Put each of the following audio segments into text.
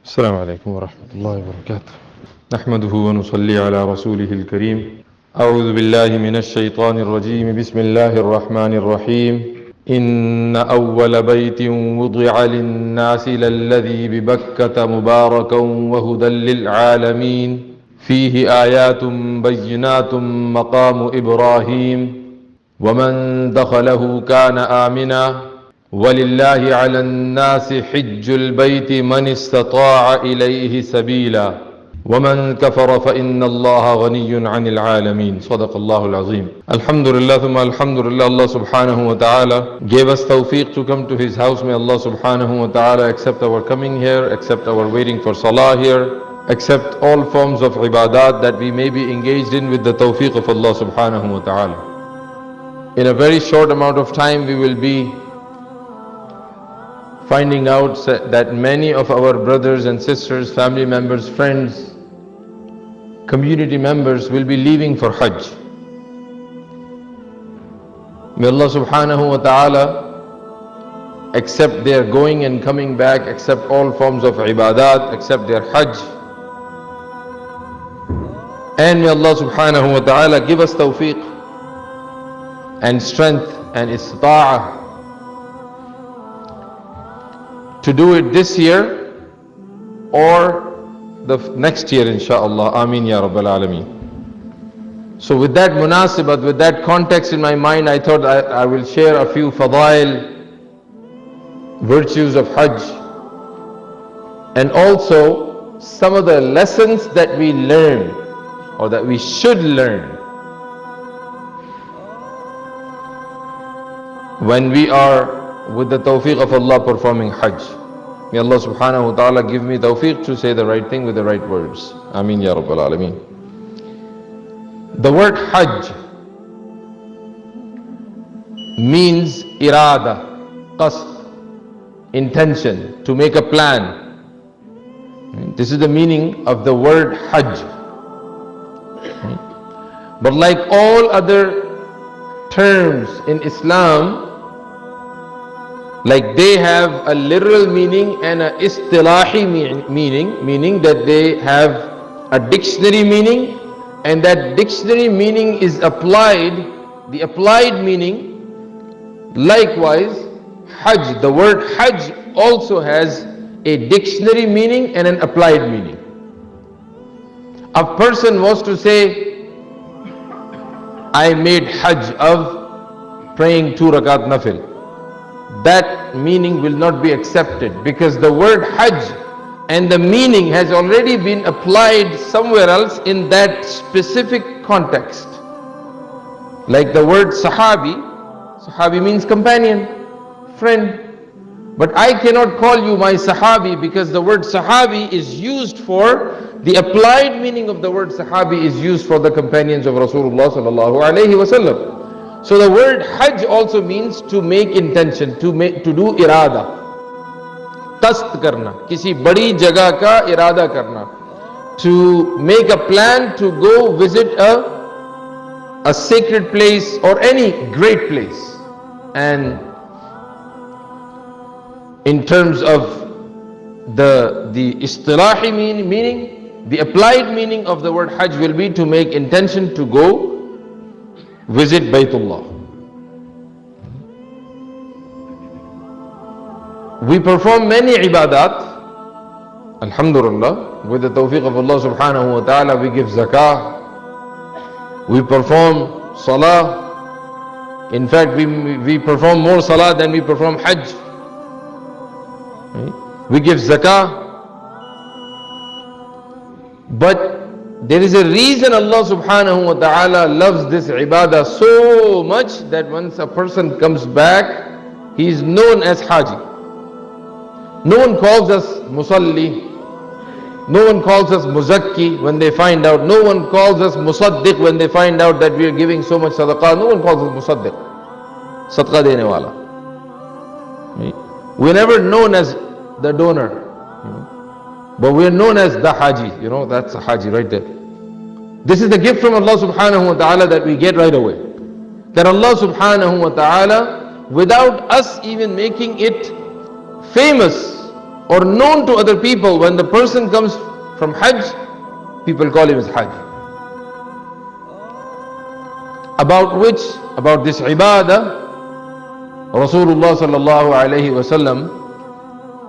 السلام عليكم ورحمة الله وبركاته. نحمده ونصلي على رسوله الكريم. أعوذ بالله من الشيطان الرجيم. بسم الله الرحمن الرحيم. إن أول بيت وضع للناس للذي ببكة مباركا وهدى للعالمين فيه آيات بينات مقام إبراهيم ومن دخله كان آمنا ولله على الناس حج البيت من استطاع إليه سبيلا ومن كفر فإن الله غني عن العالمين. صدق الله العظيم. Alhamdulillah thumma alhamdulillah, Allah subhanahu wa ta'ala gave us tawfiq to come to His house. May Allah subhanahu wa ta'ala accept our coming here, accept our waiting for salah here, accept all forms of ibadat that we may be engaged in with the tawfiq of Allah subhanahu wa ta'ala. In a very short amount of time we will be finding out that many of our brothers and sisters, family members, friends, community members will be leaving for Hajj. May Allah subhanahu wa ta'ala accept their going and coming back, accept all forms of ibadat, accept their Hajj. And may Allah subhanahu wa ta'ala give us tawfiq and strength and istita'ah to do it this year or the next year, insha'Allah. Ameen ya Rabbal Alameen. So with that munasibat, with that context in my mind, I thought I will share a few fadail, virtues of Hajj, and also some of the lessons that we learn or that we should learn when we are with the tawfiq of Allah performing Hajj. May Allah subhanahu wa ta'ala give me tawfiq to say the right thing with the right words. Ameen ya Rabbal Alameen. The word Hajj means irada, qasd, intention, to make a plan. This is the meaning of the word Hajj. But like all other terms in Islam, like they have a literal meaning and a istilahi meaning, meaning that they have a dictionary meaning, and that dictionary meaning is applied, the applied meaning. Likewise, Hajj, the word Hajj also has a dictionary meaning and an applied meaning. A person was to say, I made Hajj of praying 2 rakat nafil. That meaning will not be accepted, because the word Hajj and the meaning has already been applied somewhere else in that specific context. Like the word Sahabi, Sahabi means companion, friend. But I cannot call you my Sahabi, because the word Sahabi is used for, the applied meaning of the word Sahabi is used for the companions of Rasulullah sallallahu alayhi wa sallam. So the word Hajj also means to make intention, to do irada, qasd karna, kisi badi jagah ka irada karna, to make a plan to go visit a sacred place or any great place. And in terms of the istilahi meaning, the applied meaning of the word Hajj will be to make intention to go visit Baytullah. We perform many ibadat, alhamdulillah, with the tawfiq of Allah subhanahu wa ta'ala. We give zakah, we perform salah. In fact, we perform more salah than we perform Hajj. We give zakah. But there is a reason Allah subhanahu wa ta'ala loves this ibadah so much that once a person comes back, he is known as Haji. No one calls us Musalli, no one calls us Muzakki when they find out, no one calls us Musaddiq when they find out that we are giving so much sadaqah. No one calls us Musaddiq, sadaqah dene wala. We are never known as the donor, but we are known as the Haji. That's a Haji right there. This is the gift from Allah subhanahu wa ta'ala that we get right away. That Allah subhanahu wa ta'ala, without us even making it famous, or known to other people. When the person comes from Hajj, people call him as Hajj. About this ibadah, Rasulullah sallallahu alayhi wasallam,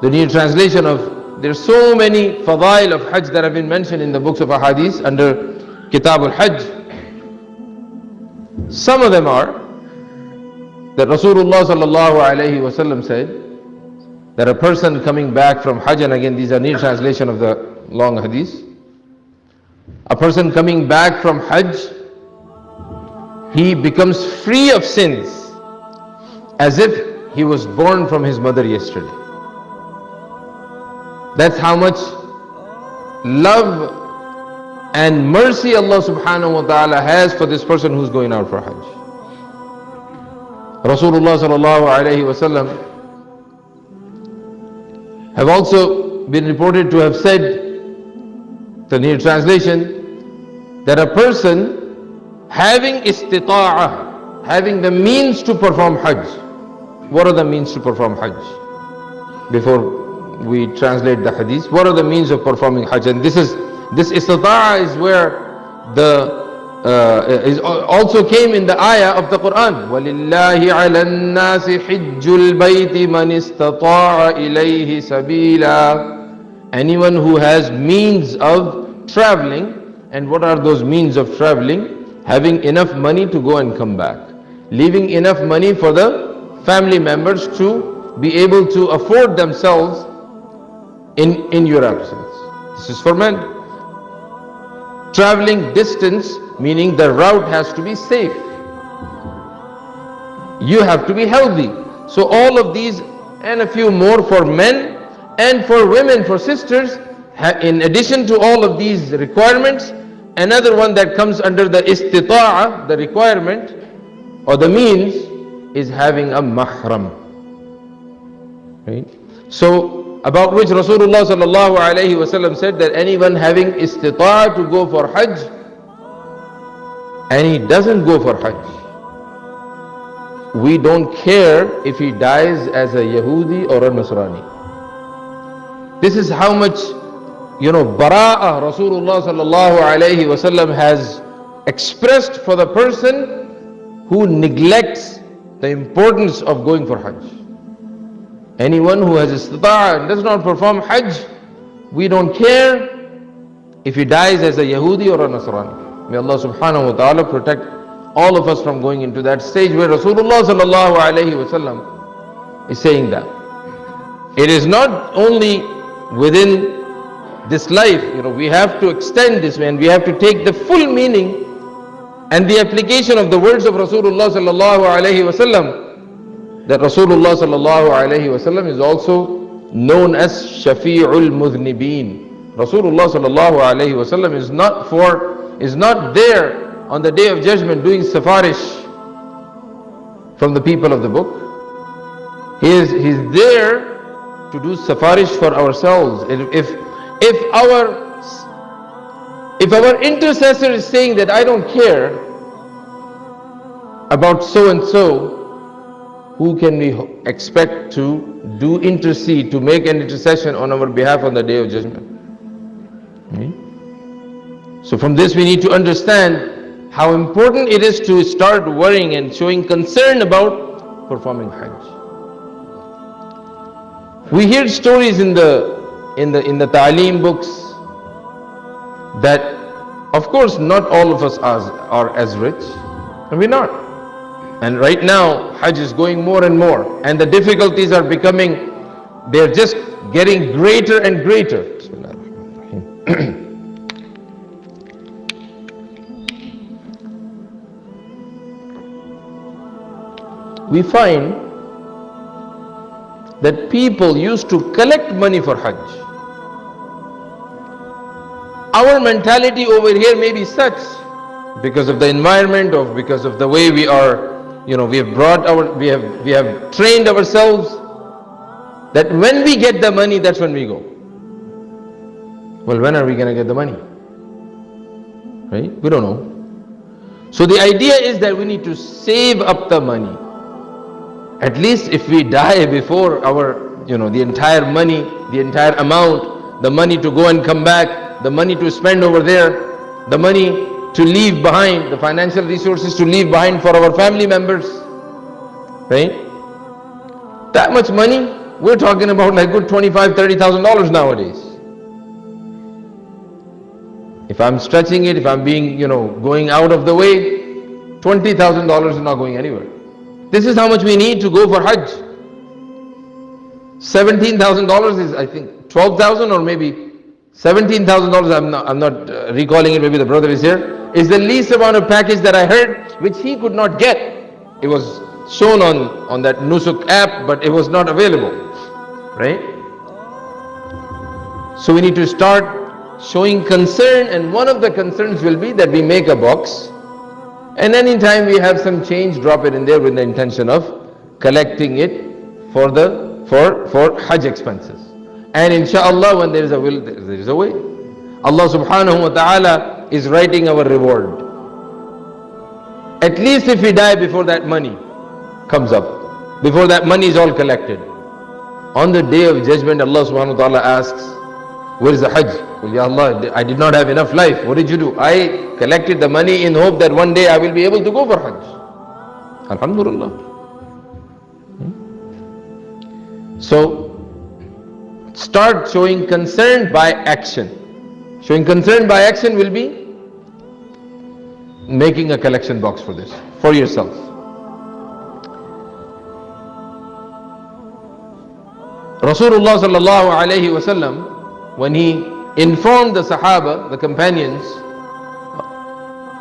the new translation of, there's so many fadail of Hajj that have been mentioned in the books of Ahadith under Kitab al-Hajj. Some of them are that Rasulullah sallallahu alayhi wasallam said that a person coming back from Hajj, and again these are near translation of the long hadith, a person coming back from Hajj, he becomes free of sins as if he was born from his mother yesterday. That's how much love and mercy Allah subhanahu wa ta'ala has for this person who's going out for Hajj. Rasulullah sallallahu alayhi wa sallam have also been reported to have said, the near translation, that a person having istita'ah, having the means to perform Hajj. What are the means to perform Hajj? Before we translate the hadith, what are the means of performing Hajj? And this istita'ah is where is also came in the ayah of the Quran. وَلِلَّهِ عَلَى النَّاسِ حِجُّ الْبَيْتِ مَنِ اسْتَطَاعَ إِلَيْهِ سَبِيلًا. Anyone who has means of traveling. And what are those means of traveling? Having enough money to go and come back, leaving enough money for the family members to be able to afford themselves in your absence. This is for men. Traveling distance, meaning the route has to be safe. You have to be healthy. So all of these and a few more for men and for women, for sisters, in addition to all of these requirements, another one that comes under the istita'ah, the requirement or the means, is having a mahram. Right? So, about which Rasulullah sallallahu alayhi wasallam said that anyone having istita'ah to go for Hajj and he doesn't go for Hajj, we don't care if he dies as a Yahudi or a Nasrani. This is how much bara'ah Rasulullah sallallahu alayhi wasallam has expressed for the person who neglects the importance of going for Hajj. Anyone who has istita'ah and does not perform Hajj, we don't care if he dies as a Yahudi or a Nasrani. May Allah subhanahu wa ta'ala protect all of us from going into that stage where Rasulullah sallallahu alayhi wasallam is saying that. It is not only within this life, we have to extend this and we have to take the full meaning and the application of the words of Rasulullah sallallahu alayhi wasallam, that Rasulullah sallallahu alayhi wasallam is also known as Shafi'ul Mudhnibeen. Rasulullah sallallahu alayhi wasallam is not there on the day of judgment doing safarish from the people of the book. He's there to do safarish for ourselves. If our intercessor is saying that I don't care about so and so, who can we expect to intercede, to make an intercession on our behalf on the day of judgment? Okay. So from this we need to understand how important it is to start worrying and showing concern about performing Hajj. We hear stories in the Aalim books that, of course, not all of us are as rich, and we're not. And right now, Hajj is going more and more, and the difficulties are they're just getting greater and greater. We find that people used to collect money for Hajj. Our mentality over here may be such, because of the environment or because of the way we are, we have trained ourselves, that when we get the money, that's when we go. Well, when are we going to get the money? Right? We don't know. So the idea is that we need to save up the money. At least if we die before our the entire money, the entire amount, the money to go and come back, the money to spend over there, the money to leave behind, the financial resources to leave behind for our family members, right? That much money, we're talking about like good $25,000-$30,000 nowadays. If I'm stretching it, if I'm being, going out of the way, $20,000 is not going anywhere. This is how much we need to go for Hajj. $17,000 is, I think, $12,000 or maybe $17,000. I'm not recalling it. Maybe the brother is here. Is the least amount of package that I heard, which he could not get. It was shown on that Nusuk app, but it was not available, right? So we need to start showing concern, and one of the concerns will be that we make a box, and anytime we have some change, drop it in there with the intention of collecting it for Hajj expenses. And inshallah, when there is a will, there is a way. Allah subhanahu wa ta'ala is writing our reward. At least if we die before that money comes up, before that money is all collected. On the day of judgment, Allah subhanahu wa ta'ala asks, where is the Hajj? Well, Ya Allah, I did not have enough life. What did you do? I collected the money in hope that one day I will be able to go for Hajj. Alhamdulillah. So, start showing concern by action. Showing concern by action will be making a collection box for this, for yourself. Rasulullah sallallahu alayhi wa sallam, when he informed the Sahaba, the companions,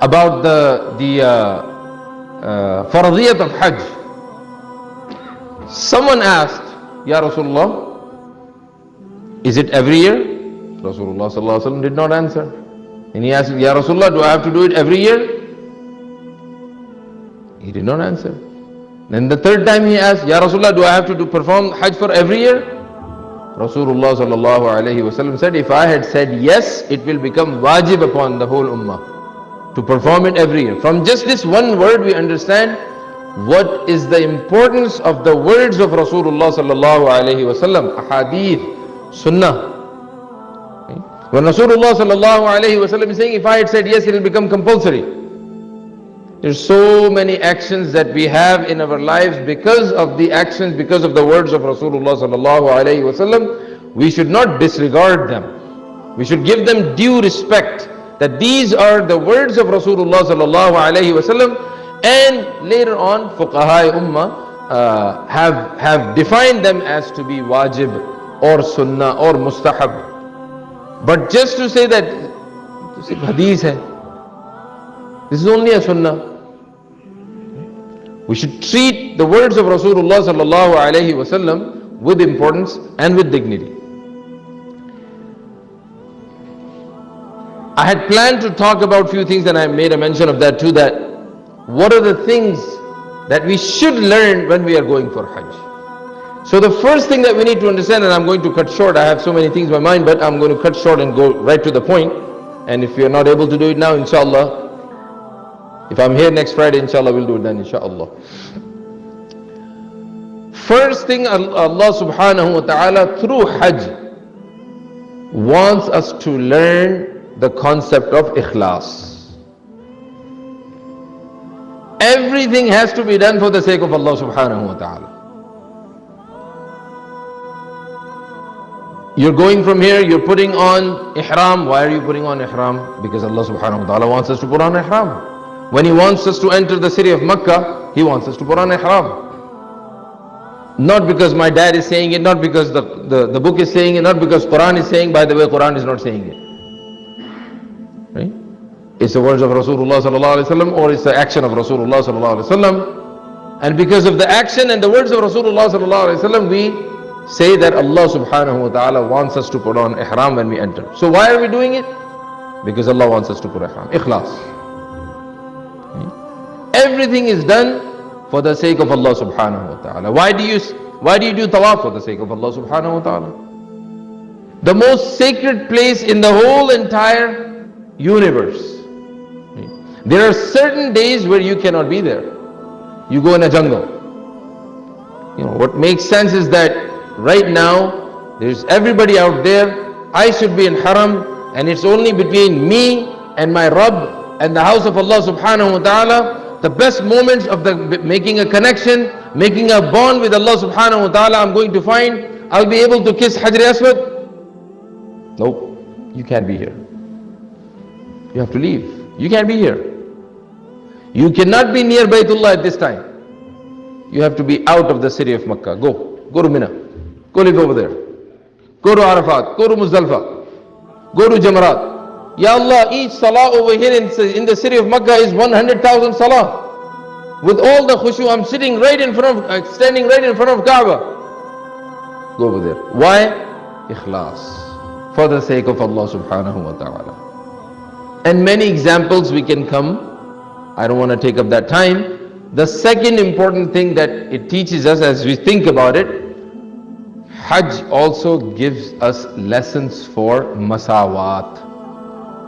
about the faradiyat of Hajj, someone asked, Ya Rasulullah, is it every year? Rasulullah sallallahu alaihi wasallam did not answer. And he asked, Ya Rasulullah, do I have to do it every year? He did not answer. Then the third time he asked, Ya Rasulullah, do I have to perform Hajj for every year? Rasulullah sallallahu alaihi wasallam said, if I had said yes, it will become wajib upon the whole ummah to perform it every year. From just this one word we understand what is the importance of the words of Rasulullah sallallahu alaihi wasallam, Hadith, Sunnah. When Rasulullah sallallahu alaihi wasallam is saying, if I had said yes, it will become compulsory. There's so many actions that we have in our lives because of the actions, because of the words of Rasulullah sallallahu alaihi wasallam. We should not disregard them. We should give them due respect, that these are the words of Rasulullah sallallahu alaihi wasallam. And later on, fuqaha ummah have defined them as to be wajib or sunnah or mustahab. But just to say that this is hadith hai, this is only a sunnah. We should treat the words of Rasulullah sallallahu alaihi wasallam with importance and with dignity. I had planned to talk about few things, and I made a mention of that too, that what are the things that we should learn when we are going for Hajj. So the first thing that we need to understand, and I'm going to cut short, I have so many things in my mind, but I'm going to cut short and go right to the point. And if we are not able to do it now, inshallah, if I'm here next Friday, inshallah, we'll do it then, inshallah. First thing, Allah subhanahu wa ta'ala through Hajj wants us to learn the concept of ikhlas. Everything has to be done for the sake of Allah subhanahu wa ta'ala. You're going from here, you're putting on ihram. Why are you putting on ihram? Because Allah subhanahu wa ta'ala wants us to put on ihram. When He wants us to enter the city of Makkah, He wants us to put on ihram. Not because my dad is saying it, not because the book is saying it, not because Quran is saying. By the way, Quran is not saying it. Right? It's the words of Rasulullah sallallahu alaihi wasallam, or it's the action of Rasulullah sallallahu alaihi wasallam. And because of the action and the words of Rasulullah sallallahu alaihi wasallam, we say that Allah subhanahu wa ta'ala wants us to put on ihram when we enter. So why are we doing it? Because Allah wants us to put ihram. Ikhlas. Everything is done for the sake of Allah subhanahu wa ta'ala. Why do you do tawaf? For the sake of Allah subhanahu wa ta'ala. The most sacred place in the whole entire universe. There are certain days where you cannot be there. You go in a jungle. What makes sense is that right now, there's everybody out there, I should be in haram, and it's only between me and my Rabb and the house of Allah subhanahu wa ta'ala. The best moments of making a connection, making a bond with Allah subhanahu wa ta'ala, I'm going to find I'll be able to kiss Hajar Aswad. Nope, you can't be here. You have to leave. You can't be here. You cannot be near Baytullah at this time. You have to be out of the city of Makkah. Go to Mina. Go live over there. Go to Arafat. Go to Muzdalifah. Go to Jamarat. Ya Allah, each salah over here in the city of Makkah is 100,000 salah. With all the khushu, I'm sitting right in front of, standing right in front of Kaaba. Go over there. Why? Ikhlas. For the sake of Allah subhanahu wa ta'ala. And many examples we can come. I don't want to take up that time. The second important thing that it teaches us as we think about it, Hajj also gives us lessons for masawat.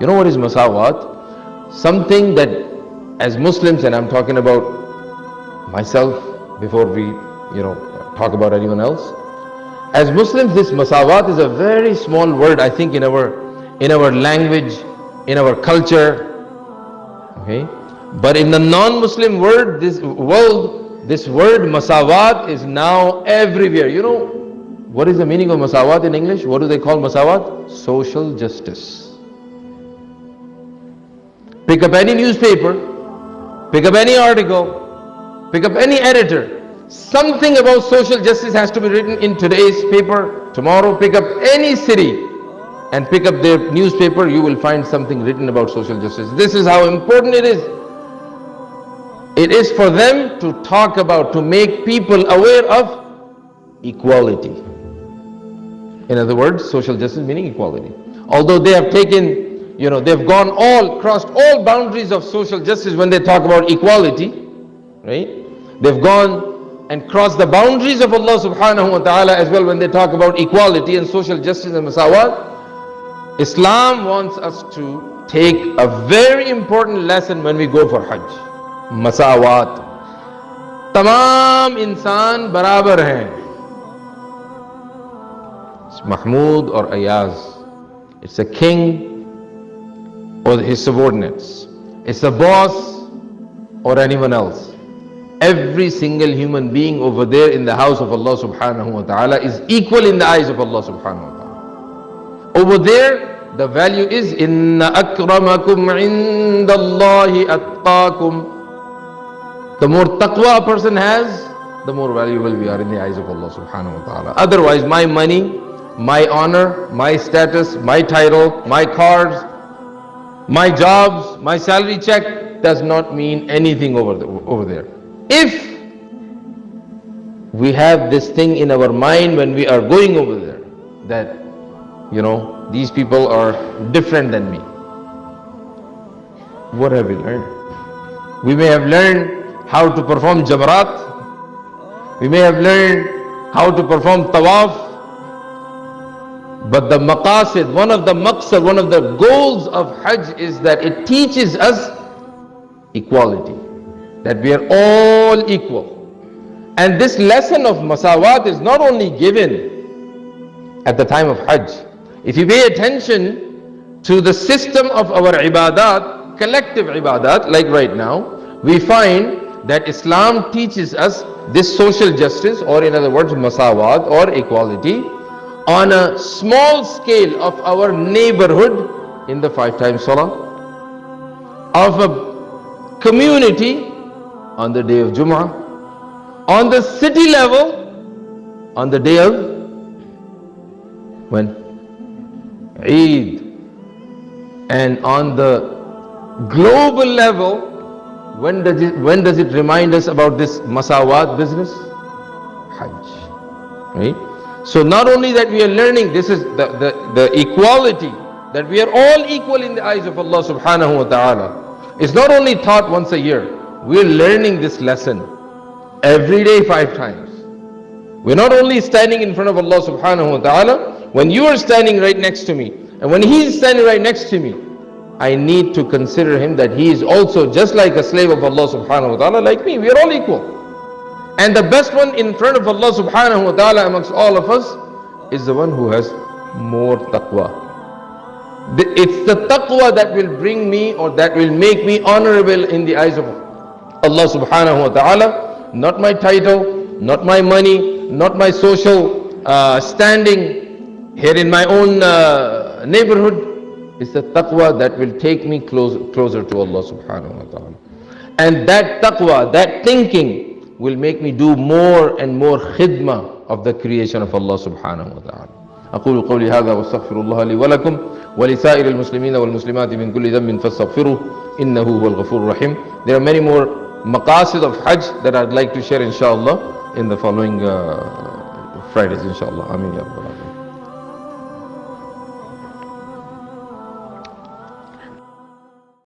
You know what is masawat? Something that as Muslims, and I'm talking about myself before we talk about anyone else. As Muslims, this masawat is a very small word, I think, in our language, in our culture. Okay? But in the non-Muslim world, this word masawat is now everywhere. You know, what is the meaning of masawat in English? What do they call masawat? Social justice. Pick up any newspaper, pick up any article, pick up any editor. Something about social justice has to be written in today's paper. Tomorrow, pick up any city and pick up their newspaper, you will find something written about social justice. This is how important it is. It is for them to talk about, to make people aware of equality. In other words, social justice meaning equality. Although they have taken, they've crossed all boundaries of social justice when they talk about equality, right? They've gone and crossed the boundaries of Allah subhanahu wa ta'ala as well when they talk about equality and social justice and masawat. Islam wants us to take a very important lesson when we go for Hajj. मसावात. तमाम इंसान बराबर हैं. It's Mahmud or Ayaz. It's a king or his subordinates. It's a boss or anyone else. Every single human being over there in the house of Allah subhanahu wa ta'ala is equal in the eyes of Allah subhanahu wa ta'ala. Over there, the value is inna akramakum indallahi atqakum. The more taqwa a person has, the more valuable we are in the eyes of Allah subhanahu wa ta'ala. Otherwise, my money, my honor, my status, my title, my cars, my jobs, my salary check does not mean anything over there. If we have this thing in our mind when we are going over there, that, these people are different than me. What have we learned? We may have learned how to perform jamarat. We may have learned how to perform tawaf. But the maqasid, one of the maqsad, one of the goals of Hajj is that it teaches us equality. That we are all equal. And this lesson of masawat is not only given at the time of Hajj. If you pay attention to the system of our ibadat, collective ibadat, like right now, we find that Islam teaches us this social justice, or in other words, masawat or equality, on a small scale of our neighborhood in the 5 times salah, of a community on the day of Jum'ah, on the city level, on the day of when? Eid, and on the global level. When does it remind us about this masawat business? Hajj. Right? So not only that we are learning, this is the equality, that we are all equal in the eyes of Allah subhanahu wa ta'ala. It's not only taught once a year. We're learning this lesson every day 5 times. We're not only standing in front of Allah subhanahu wa ta'ala. When you are standing right next to me, and when He is standing right next to me, I need to consider him that he is also just like a slave of Allah subhanahu wa ta'ala, like me. We are all equal. And the best one in front of Allah subhanahu wa ta'ala amongst all of us is the one who has more taqwa. It's the taqwa that will bring me, or that will make me honorable in the eyes of Allah subhanahu wa ta'ala. Not my title, not my money, not my social standing here in my own neighborhood. It's the taqwa that will take me closer to Allah subhanahu wa ta'ala. And that taqwa, that thinking, will make me do more and more khidmah of the creation of Allah subhanahu wa ta'ala. أقول قولي هذا واستغفر الله لي ولكم ولسائر المسلمين والمسلمات من كل ذنب فاستغفروه إنه هو الغفور الرحيم. There are many more maqasid of Hajj that I'd like to share inshallah in the following Fridays inshallah. Ameen ya Rabbal Alamin.